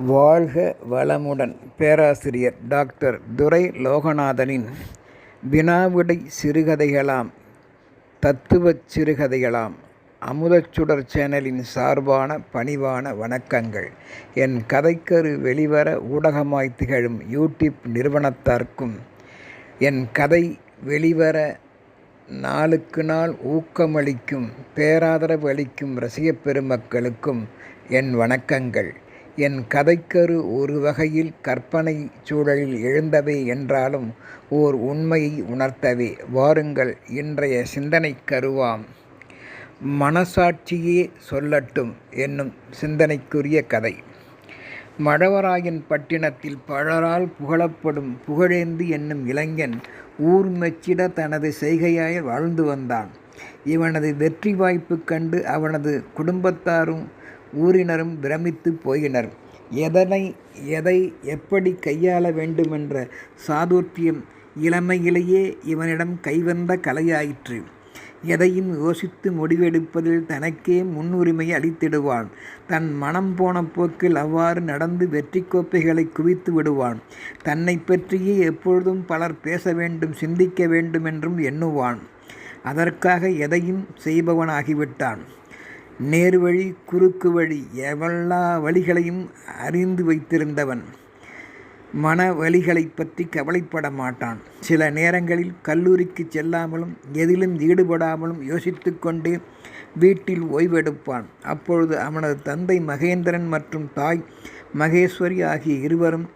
வாழ்க வளமுடன்! பேராசிரியர் டாக்டர் துரை லோகநாதனின் வினாவிடை சிறுகதைகளாம் தத்துவச் சிறுகதைகளாம் அமுதச்சுடர் சேனலின் சார்பான பணிவான வணக்கங்கள். என் கதைக்கரு வெளிவர ஊடகமாய் திகழும் யூடியூப் நிறுவனத்தார்க்கும், என் கதை வெளிவர நாளுக்கு நாள் ஊக்கமளிக்கும் பேராதரவு அளிக்கும் ரசிகப் பெருமக்களுக்கும் என் வணக்கங்கள். என் கதைக்கரு ஒரு வகையில் கற்பனை சூழலில் எழுந்தவை என்றாலும் ஓர் உண்மையை உணர்த்தவே. வாருங்கள், இன்றைய சிந்தனைக் கருவாம் மனசாட்சியே சொல்லட்டும் என்னும் சிந்தனைக்குரிய கதை. மழவராயன் பட்டினத்தில் பலரால் புகழப்படும் புகழேந்தி என்னும் இளைஞன் ஊர் மெச்சிட தனது செய்கையாய் வாழ்ந்து வந்தான். இவனது வெற்றி வாய்ப்பு கண்டு அவனது குடும்பத்தாரும் ஊரினரும் பிரமித்து போயினர். எதை எப்படி கையாள வேண்டுமென்ற சாதுர்த்தியம் இளமையிலேயே இவனிடம் கைவந்த கலையாயிற்று. எதையும் யோசித்து முடிவெடுப்பதில் தனக்கே முன்னுரிமை அளித்திடுவான். தன் மனம் போன போக்கில் அவ்வாறு நடந்து வெற்றி கோப்பைகளை குவித்து விடுவான். தன்னை பற்றியே எப்பொழுதும் பலர் பேச வேண்டும், சிந்திக்க வேண்டும் என்றும் எண்ணுவான். அதற்காக எதையும் செய்பவனாகிவிட்டான். நேர்வழி, குறுக்கு வழி, எல்லா வழிகளையும் அறிந்து வைத்திருந்தவன் மன வழிகளை பற்றி கவலைப்பட மாட்டான். சில நேரங்களில் கல்லூரிக்கு செல்லாமலும் எதிலும் ஈடுபடாமலும் யோசித்து கொண்டே வீட்டில் ஓய்வெடுப்பான். அப்பொழுது அவனது தந்தை மகேந்திரன் மற்றும் தாய் மகேஸ்வரி ஆகிய இருவரும்,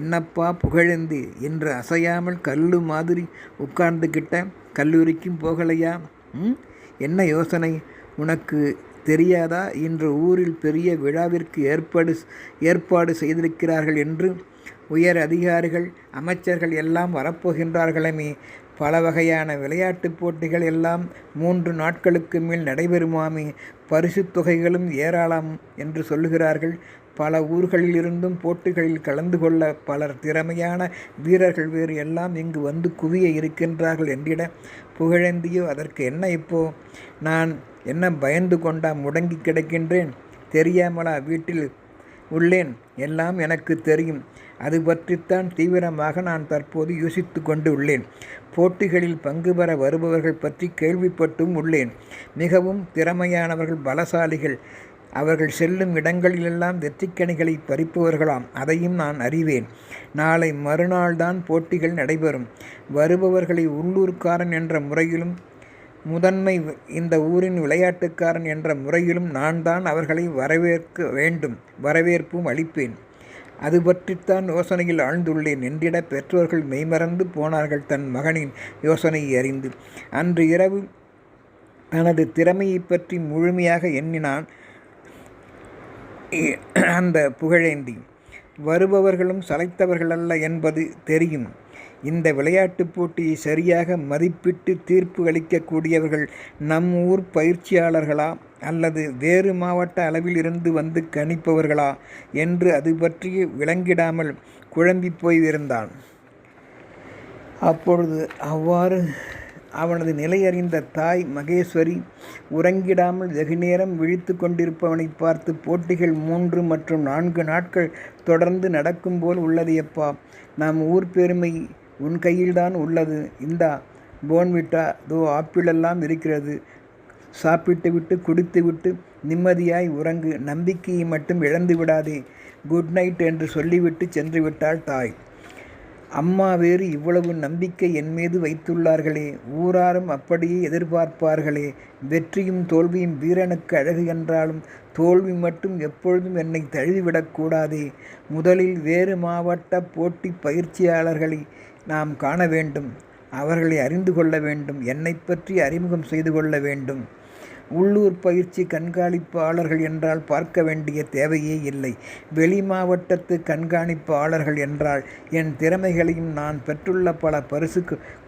என்னப்பா புகழேந்தி, இன்று அசையாமல் கல்லு மாதிரி உட்கார்ந்துக்கிட்ட, கல்லூரிக்கும் போகலையா? என்ன யோசனை உனக்கு தெரியாதா? இன்று ஊரில் பெரிய விழாவிற்கு ஏற்பாடு செய்திருக்கிறார்கள் என்று. உயர் அதிகாரிகள், அமைச்சர்கள் எல்லாம் வரப்போகின்றார்களே. பல வகையான விளையாட்டுப் போட்டிகள் எல்லாம் 3 நாட்களுக்கு மேல் நடைபெறுமாமே. பரிசு தொகைகளும் ஏராளம் என்று சொல்லுகிறார்கள். பல ஊர்களிலிருந்தும் போட்டிகளில் கலந்து கொள்ள பலர் திறமையான வீரர்கள் வேறு எல்லாம் இங்கு வந்து குவிய இருக்கின்றார்கள் என்றிட, புகழேந்தியோ அதற்கு என்ன இப்போ? நான் என்ன பயந்து கொண்டா முடங்கி கிடக்கின்றேன்? தெரியாமலா வீட்டில் உள்ளேன்? எல்லாம் எனக்கு தெரியும். அது பற்றித்தான் தீவிரமாக நான் தற்போது யோசித்து கொண்டு உள்ளேன். போட்டிகளில் பங்கு பெற வருபவர்கள் பற்றி கேள்விப்பட்டும் உள்ளேன். மிகவும் திறமையானவர்கள், பலசாலிகள். அவர்கள் செல்லும் இடங்களிலெல்லாம் வெற்றிக்கனிகளை பறிப்பவர்களாம். அதையும் நான் அறிவேன். நாளை மறுநாள்தான் போட்டிகள் நடைபெறும். வருபவர்களை உள்ளூர்காரன் என்ற முறையிலும், முதன்மை இந்த ஊரின் விளையாட்டுக்காரன் என்ற முறையிலும் நான் தான் அவர்களை வரவேற்க வேண்டும், வரவேற்பும் அளிப்பேன். அது பற்றித்தான் யோசனையில் ஆழ்ந்துள்ளேன் என்றிட, பெற்றோர்கள் மெய்மறந்து போனார்கள் தன் மகனின் யோசனையை அறிந்து. அன்று இரவு தனது திறமையை பற்றி முழுமையாக எண்ணினான் அந்த புகழேந்தி. வருபவர்களும் சளைத்தவர்களல்ல என்பது தெரியும். இந்த விளையாட்டுப் போட்டியை சரியாக மதிப்பிட்டு தீர்ப்பு அளிக்கக்கூடியவர்கள் நம் ஊர் பயிற்சியாளர்களா அல்லது வேறு மாவட்ட அளவில் இருந்து வந்து கணிப்பவர்களா என்று அது பற்றி விளங்கிடாமல் குழம்பி போயிருந்தான். அப்பொழுது அவ்வாறு அவனது நிலையறிந்த தாய் மகேஸ்வரி உறங்கிடாமல் வெகுநேரம் விழித்து கொண்டிருப்பவனை பார்த்து, போட்டிகள் 3 மற்றும் 4 நாட்கள் தொடர்ந்து நடக்கும் போல் உள்ளதையப்பா. நம் ஊர் பெருமை உன் கையில்தான் உள்ளது. இந்தா போன்விட்டா, தோ ஆப்பிளெல்லாம் இருக்கிறது. சாப்பிட்டு விட்டு குடித்து விட்டு நிம்மதியாய் உறங்கு. நம்பிக்கையை மட்டும் இழந்து விடாதே. குட் நைட் என்று சொல்லிவிட்டு சென்று விட்டாள் தாய். அம்மா வேறு இவ்வளவு நம்பிக்கை என் மீது வைத்துள்ளார்களே, ஊராரும் அப்படியே எதிர்பார்ப்பார்களே. வெற்றியும் தோல்வியும் வீரனுக்கு அழகு என்றாலும் தோல்வி மட்டும் எப்பொழுதும் என்னை தழுவிவிடக்கூடாதே. முதலில் வேறு மாவட்ட போட்டி பயிற்சியாளர்களை நாம் காண வேண்டும். அவர்களை அறிந்து கொள்ள வேண்டும். என்னை பற்றி அறிமுகம் செய்து கொள்ள வேண்டும். உள்ளூர் பயிற்சி கண்காணிப்பாளர்கள் என்றால் பார்க்க வேண்டிய தேவையே இல்லை. வெளி மாவட்டத்து கண்காணிப்பாளர்கள் என்றால் என் திறமைகளையும் நான் பெற்றுள்ள பல பரிசு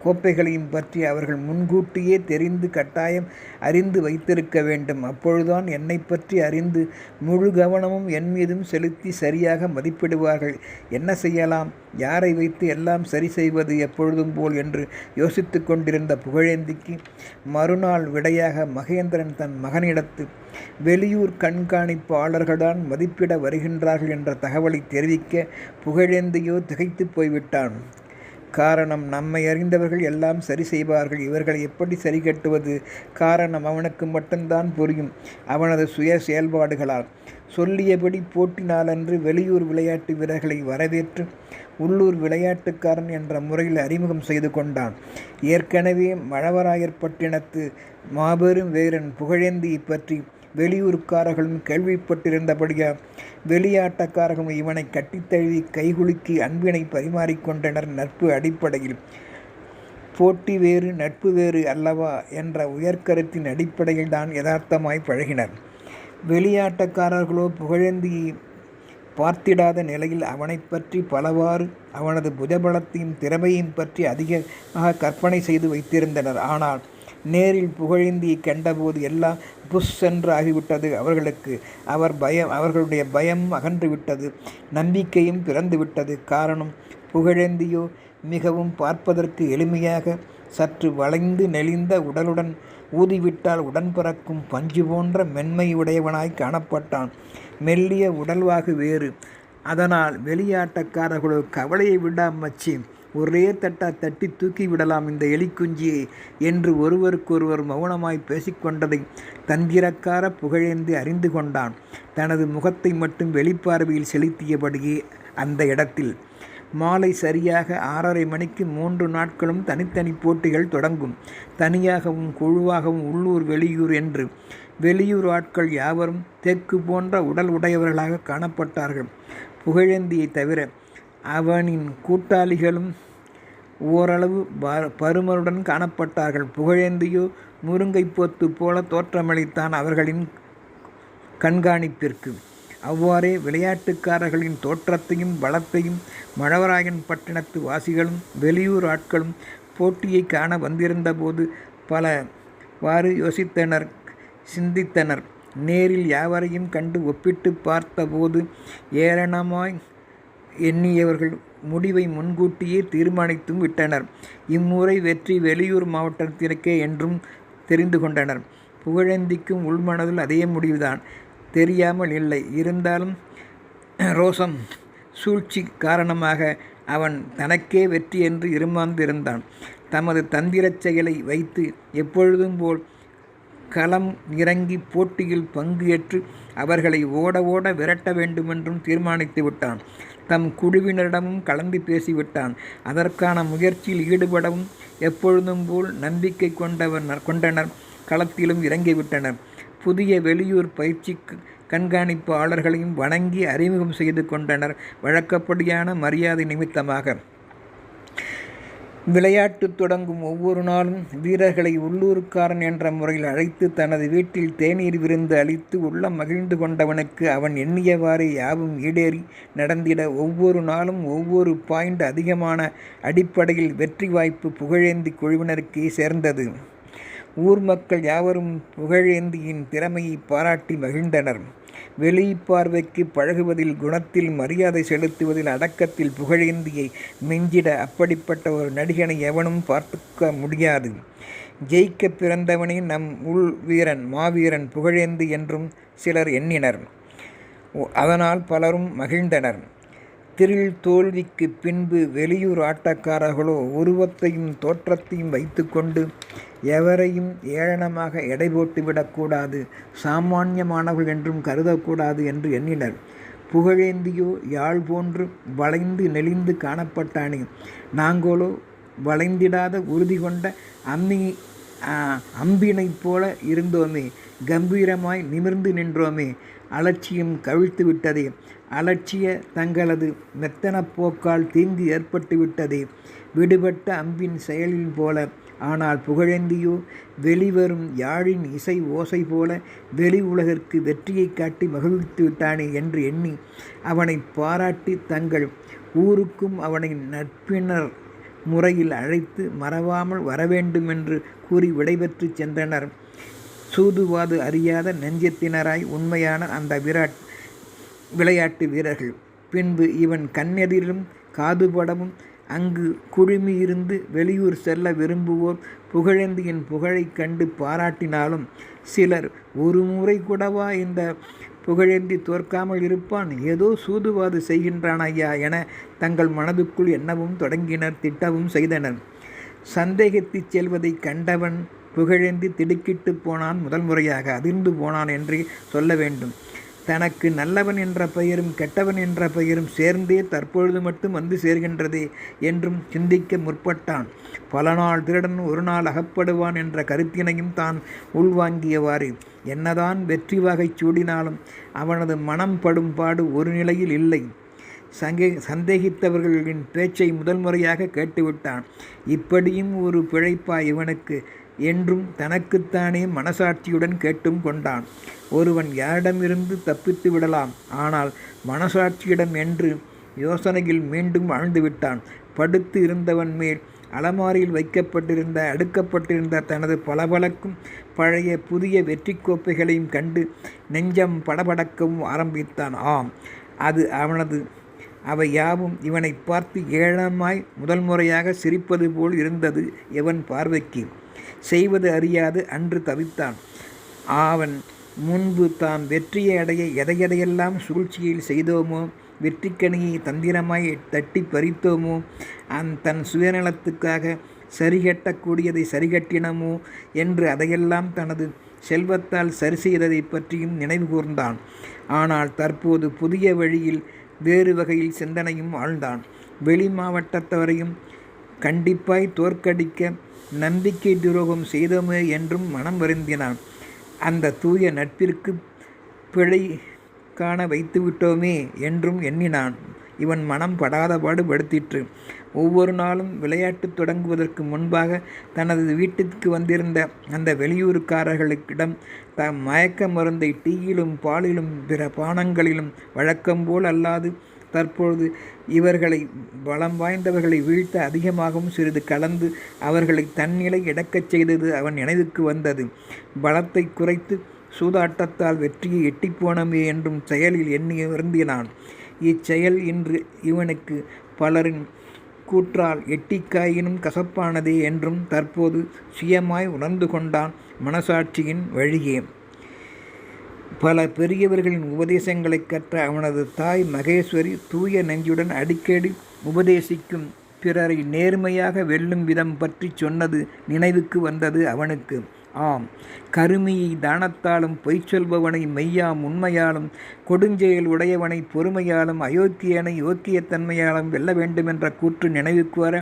கோப்பைகளையும் பற்றி அவர்கள் முன்கூட்டியே தெரிந்து கட்டாயம் அறிந்து வைத்திருக்க வேண்டும். அப்பொழுதுதான் என்னை பற்றி அறிந்து முழு கவனமும் என் மீதும் செலுத்தி சரியாக மதிப்பிடுவார்கள். என்ன செய்யலாம்? யாரை வைத்து எல்லாம் சரி செய்வது எப்பொழுதும் போல் என்று யோசித்து கொண்டிருந்த புகழேந்திக்கு மறுநாள் விடையாக மகேந்திரன் தன் மகனிடத்து வெளியூர் கண்காணிப்பாளர்கள்தான் மதிப்பிட வருகின்றார்கள் என்ற தகவலை தெரிவிக்க புகழேந்தியோ திகைத்து போய்விட்டான். காரணம், நம்மை அறிந்தவர்கள் எல்லாம் சரி செய்வார்கள், இவர்களை எப்படி சரி கட்டுவது? காரணம் அவனுக்கு மட்டும்தான் புரியும், அவனது சுய செயல்பாடுகளால். சொல்லியபடி போட்டி நாளன்று வெளியூர் விளையாட்டு வீரர்களை வரவேற்று உள்ளூர் விளையாட்டுக்காரன் என்ற முறையில் அறிமுகம் செய்து கொண்டான். ஏற்கனவே மழவராயற்பட்டினத்து மாபெரும் வீரன் புகழேந்தியை பற்றி வெளியூர்க்காரர்களும் கேள்விப்பட்டிருந்தபடியால் வெளியாட்டக்காரர்களும் இவனை கட்டித்தழுவி கைகுலுக்கி அன்பினை பரிமாறிக்கொண்டனர். நட்பு அடிப்படையில். போட்டி வேறு நட்பு வேறு அல்லவா என்ற உயர்கருத்தின் அடிப்படையில் தான் யதார்த்தமாய் பழகினர். வெளியாட்டக்காரர்களோ புகழேந்தியை பார்த்திடாத நிலையில் அவனை பற்றி பலவாறு அவனது புஜபலத்தையும் திறமையும் பற்றி அதிகமாக கற்பனை செய்து வைத்திருந்தனர். ஆனால் நேரில் புகழேந்தியை கண்டபோது எல்லாம் புஷ் என்று ஆகிவிட்டது அவர்களுக்கு. அவர்களுடைய பயம் அகன்றுவிட்டது, நம்பிக்கையும் பிறந்துவிட்டது. காரணம், புகழேந்தியோ மிகவும் பார்ப்பதற்கு எளிமையாக சற்று வளைந்து நெளிந்த உடலுடன் ஊதிவிட்டால் உடன் பிறக்கும் பஞ்சு போன்ற மென்மையுடையவனாய் காணப்பட்டான். மெல்லிய உடல்வாகு வேறு. அதனால் வெளியாட்டக்காரர்களோ கவலையை விடாமச்சி, ஒரே தட்டி தூக்கி விடலாம் இந்த எலிக்குஞ்சியை என்று ஒருவருக்கொருவர் மௌனமாய் பேசிக்கொண்டதை தந்திரக்கார புகழேந்தி அறிந்து கொண்டான். தனது முகத்தை மட்டும் வெளிப்பார்வையில் செலுத்தியபடியே அந்த இடத்தில். மாலை சரியாக 6:30 மணிக்கு 3 நாட்களும் தனித்தனி போட்டிகள் தொடங்கும். தனியாகவும் குழுவாகவும் உள்ளூர் வெளியூர் என்று. வெளியூர் ஆட்கள் யாவரும் தெற்கு போன்ற உடல் உடையவர்களாக காணப்பட்டார்கள். புகழேந்தியை தவிர அவனின் கூட்டாளிகளும் ஓரளவு பருமனுடன் காணப்பட்டார்கள். புகழேந்தியோ முருங்கை போத்து போல தோற்றமளித்தான் அவர்களின் கண்காணிப்பிற்கு. அவ்வாறே விளையாட்டுக்காரர்களின் தோற்றத்தையும் பலத்தையும் மழவராயன் பட்டினத்து வாசிகளும் வெளியூர் ஆட்களும் போட்டியை காண வந்திருந்தபோது பலவாறு யோசித்தனர், சிந்தித்தனர். நேரில் யாவரையும் கண்டு ஒப்பிட்டு பார்த்தபோது ஏளனமாய் எண்ணியவர்கள் முடிவை முன்கூட்டியே தீர்மானித்தும் விட்டனர். இம்முறை வெற்றி வெளியூர் மாவட்டத்திற்கே என்றும் தெரிந்து கொண்டனர். புகழேந்திக்கும் உள்மனதில் அதே முடிவுதான். தெரியாமல் இல்லை. இருந்தாலும் ரோசம் சூழ்ச்சி காரணமாக அவன் தனக்கே வெற்றி என்று இருமாந்திருந்தான். தமது தந்திரச் செயலை வைத்து எப்பொழுதும் போல் களம் இறங்கி போட்டியில் பங்கு ஏற்று அவர்களை ஓட ஓட விரட்ட வேண்டுமென்றும் தீர்மானித்து விட்டான். தம் குழுவினரிடமும் கலந்து பேசிவிட்டான். அதற்கான முயற்சியில் ஈடுபடவும் எப்பொழுதும் போல் நம்பிக்கை கொண்டனர். களத்திலும் இறங்கிவிட்டனர். புதிய வெளியூர் பயிற்சி கண்காணிப்பாளர்களையும் வணங்கி அறிமுகம் செய்து கொண்டனர். வழக்கப்படியான மரியாதை நிமித்தமாக. விளையாட்டு தொடங்கும் ஒவ்வொரு நாளும் வீரர்களை உள்ளூர்காரன் என்ற முறையில் அழைத்து தனது வீட்டில் தேநீர் விருந்து அளித்து உள்ளம் மகிழ்ந்து கொண்டவனுக்கு அவன் எண்ணியவாறே யாவும் ஈடேறி நடந்திட ஒவ்வொரு நாளும் ஒவ்வொரு பாயிண்ட் அதிகமான அடிப்படையில் வெற்றி வாய்ப்பு புகழேந்தி குழுவினருக்கே சேர்ந்தது. ஊர் மக்கள் யாவரும் புகழேந்தியின் திறமையை பாராட்டி மகிழ்ந்தனர். வெளிப்பார்வைக்கு பழகுவதில், குணத்தில், மரியாதை செலுத்துவதில், அடக்கத்தில் புகழேந்தியை மிஞ்சிட அப்படிப்பட்ட ஒரு நடிகனை எவனும் பார்த்துக்க முடியாது. ஜெயிக்க பிறந்தவனே நம் உள் வீரன், மாவீரன் புகழேந்தி என்றும் சிலர் எண்ணினர். அதனால் பலரும் மகிழ்ந்தனர். திரில் தோல்விக்கு பின்பு வெளியூர் ஆட்டக்காரர்களோ உருவத்தையும் தோற்றத்தையும் வைத்து கொண்டு எவரையும் ஏளனமாக எடை போட்டுவிடக்கூடாது, சாமானியமானவர்கள் என்றும் கருதக்கூடாது என்று எண்ணினர். புகழேந்தியோ யாழ் போன்று வளைந்து நெளிந்து காணப்பட்டானே, நாங்களோ வளைந்திடாத உறுதி கொண்ட அம்பினைப் போல இருந்தோமே, கம்பீரமாய் நிமிர்ந்து நின்றோமே, அலட்சியம் கவிழ்த்து விட்டதே, அலட்சிய தங்களது மெத்தன போக்கால் தீங்கு ஏற்பட்டு விட்டதே, விடுபட்ட அம்பின் செயலில் போல. ஆனால் புகழேந்தியோ வெளிவரும் யாழின் இசை ஓசை போல வெளி உலகிற்கு வெற்றியை காட்டி மகிழ்வித்து விட்டானே என்று எண்ணி அவனை பாராட்டி தங்கள் ஊருக்கும் அவனை நட்பினர் முறையில் அழைத்து மறவாமல் வரவேண்டுமென்று கூறி விடைபெற்று சென்றனர். சூதுவாது அறியாத நெஞ்சத்தினராய் உண்மையான அந்த விளையாட்டு வீரர்கள். பின்பு இவன் கண்ணெதிரிலும் காதுபடவும் அங்கு குழுமியிருந்து வெளியூர் செல்ல விரும்புவோர் புகழேந்தியின் புகழைக் கண்டு பாராட்டினாலும் சிலர் ஒரு முறை கூடவா இந்த புகழேந்தி தோற்காமல் இருப்பான், ஏதோ சூதுவாது செய்கின்றான் ஐயா என தங்கள் மனதுக்குள் எண்ணவும் தொடங்கினர், திட்டவும் செய்தனர். சந்தேகித்துச் செல்வதை கண்டவன் புகழேந்தி திடுக்கிட்டு போனான். முதல் முறையாக அதிர்ந்து போனான் என்றே சொல்ல வேண்டும். தனக்கு நல்லவன் என்ற பெயரும் கெட்டவன் என்ற பெயரும் சேர்ந்தே தற்பொழுது மட்டும் வந்து சேர்கின்றதே என்றும் சிந்திக்க முற்பட்டான். பல நாள் திருடன் ஒரு நாள் அகப்படுவான் என்ற கருத்தினையும் தான் உள்வாங்கியவாறு என்னதான் வெற்றி வகை சூடினாலும் அவனது மனம் படும் பாடு ஒரு நிலையில் இல்லை. சந்தேகித்தவர்களின் பேச்சை முதல் முறையாக கேட்டுவிட்டான். இப்படியும் ஒரு பிழைப்பா இவனுக்கு என்றும் தனக்குத்தானே மனசாட்சியுடன் கேட்டும் கொண்டான். ஒருவன் யாரிடமிருந்து தப்பித்து விடலாம், ஆனால் மனசாட்சியிடம் என்று யோசனையில் மீண்டும் ஆழ்ந்துவிட்டான். படுத்து இருந்தவன் மேல் அலமாரியில் அடுக்கப்பட்டிருந்த தனது பளபளக்கும் பழைய புதிய வெற்றி கோப்பைகளையும் கண்டு நெஞ்சம் படபடக்கவும் ஆரம்பித்தான். ஆம், அது அவனது. அவை யாவும் இவனை பார்த்து ஏளனமாய் முதல் முறையாக சிரிப்பது போல் இருந்தது இவன் பார்வைக்கு. செய்வது அறியாது அன்று தவித்தான். அவன் முன்பு தான் வெற்றியை அடைய எதையெல்லாம் சூழ்ச்சியில் செய்தோமோ, வெற்றிக்கணியை தந்திரமாய் தட்டி பறித்தோமோ, தன் சுயநலத்துக்காக சரிகட்டக்கூடியதை சரிகட்டினமோ என்று அதையெல்லாம் தனது செல்வத்தால் சரி செய்ததை பற்றியும் நினைவு கூர்ந்தான். ஆனால் தற்போது புதிய வழியில் வேறு வகையில் சிந்தனையும் ஆழ்ந்தான். வெளி மாவட்டத்தவரையும் கண்டிப்பாய் தோற்கடிக்க நம்பிக்கை துரோகம் செய்தோமே என்றும் மனம் வருந்தினான். அந்த தூய நட்பிற்கு பிழை காண வைத்துவிட்டோமே என்றும் எண்ணினான். இவன் மனம் படாதபாடு படுத்திற்று. ஒவ்வொரு நாளும் விளையாட்டு தொடங்குவதற்கு முன்பாக தனது வீட்டிற்கு வந்திருந்த அந்த வெளியூருக்காரர்களிடம் மயக்க மருந்தை டீயிலும் பாலிலும் பிற பானங்களிலும் வழக்கம்போல் அல்லாது தற்பொழுது இவர்களை பலம் வாய்ந்தவர்களை வீழ்த்த அதிகமாகவும் சிறிது கலந்து அவர்களை தன்னிலை இழக்கச் செய்தது அவன் நினைவுக்கு வந்தது. பலத்தை குறைத்து சூதாட்டத்தால் வெற்றியை எட்டிப்போனமே என்றும் செயலில் எண்ணி வருந்தினான். இச்செயல் இன்று இவனுக்கு பலரின் கூற்றால் எட்டிக்காயினும் கசப்பானதே என்றும் தற்போது சுயமாய் உணர்ந்து கொண்டான். மனசாட்சியின் வழியே பல பெரியவர்களின் உபதேசங்களை கற்ற அவனது தாய் மகேஸ்வரி தூய நெஞ்சுடன் அடிக்கடி உபதேசிக்கும் பிறரை நேர்மையாக வெல்லும் விதம் பற்றி சொன்னது நினைவுக்கு வந்தது அவனுக்கு. ஆம், கருமியை தானத்தாலும் பொய் சொல்பவனை மெய்யாம் உண்மையாலும் கொடுஞ்செயல் உடையவனை பொறுமையாலும் அயோக்கியனை யோக்கியத்தன்மையாலும் வெல்ல வேண்டுமென்ற கூற்று நினைவுக்கு வர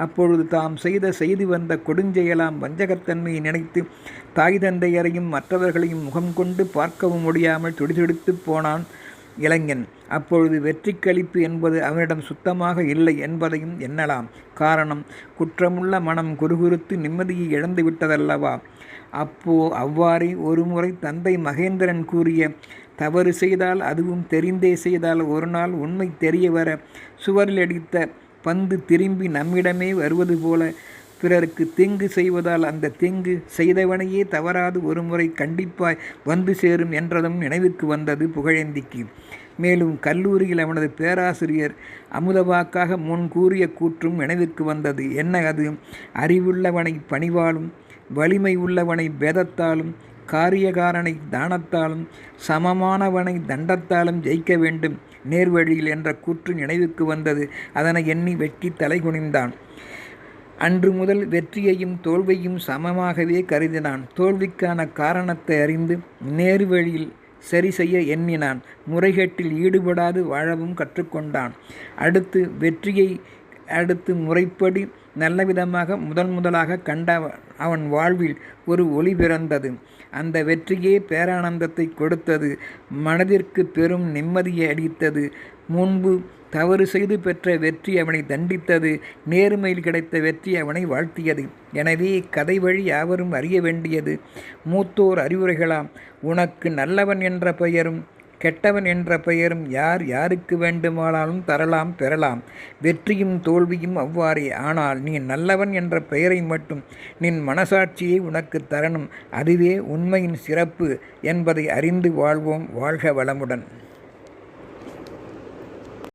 அப்பொழுது தாம் செய்து வந்த கொடுஞ்செயலாம் வஞ்சகத்தன்மையை நினைத்து தாய் தந்தையரையும் மற்றவர்களையும் முகம் கொண்டு பார்க்கவும் முடியாமல் துடிதுடித்து போனான் இளைஞன். அப்பொழுது வெற்றி களிப்பு என்பது அவனிடம் சுத்தமாக இல்லை என்பதையும் எண்ணலாம். காரணம், குற்றமுள்ள மனம் குறுகுறுத்து நிம்மதியை இழந்து விட்டதல்லவா. அவ்வாறே ஒருமுறை தந்தை மகேந்திரன் கூறிய தவறு செய்தால், அதுவும் தெரிந்தே செய்தால், ஒரு நாள் உண்மை தெரிய வர சுவரில் அடித்த பந்து திரும்பி நம்மிடமே வருவது போல பிறருக்கு தீங்கு செய்வதால் அந்த தீங்கு செய்தவனையே தவறாது ஒருமுறை கண்டிப்பாய் வந்து சேரும் என்றதும் நினைவுக்கு வந்தது புகழேந்திக்கு. மேலும் கல்லூரியில் அவனது பேராசிரியர் அமுதவாக்காக முன் கூறிய கூற்றும் நினைவுக்கு வந்தது. என்ன அது? அறிவுள்ளவனை பணிவாலும் வலிமை உள்ளவனை பேதத்தாலும் காரியகாரனை தானத்தாலும் சமமானவனை தண்டத்தாலும் ஜெயிக்க வேண்டும் நேர்வழியில் என்ற கூற்று நினைவுக்கு வந்தது. அதனை எண்ணி வெட்கி தலைகுனிந்தான். அன்று முதல் வெற்றியையும் தோல்வியையும் சமமாகவே கருதினான். தோல்விக்கான காரணத்தை அறிந்து நேர்வழியில் சரி செய்ய எண்ணினான். முறைகேட்டில் ஈடுபடாது வாழவும் கற்றுக்கொண்டான். அடுத்து முறைப்படி நல்லவிதமாக முதலாக கண்ட அவன் வாழ்வில் ஒரு ஒளி பிறந்தது. அந்த வெற்றியே பேரானந்தத்தை கொடுத்தது. மனதிற்கு பெரும் நிம்மதியை அளித்தது. முன்பு தவறு செய்து பெற்ற வெற்றி அவனை தண்டித்தது. நேர்மையில் கிடைத்த வெற்றி அவனை வாழ்த்தியது. எனவே கதை வழி யாவரும் அறிய வேண்டியது மூத்தோர் அறிவுரைகளாம். உனக்கு நல்லவன் என்ற பெயரும் கெட்டவன் என்ற பெயரும் யாருக்கு வேண்டுமானாலும் தரலாம், பெறலாம். வெற்றியும் தோல்வியும் அவ்வாறே. ஆனால் நீ நல்லவன் என்ற பெயரை மட்டும் நின் மனசாட்சியை உனக்கு தரணும். அதுவே உண்மையின் சிறப்பு என்பதை அறிந்து வாழ்வோம். வாழ்க வளமுடன்.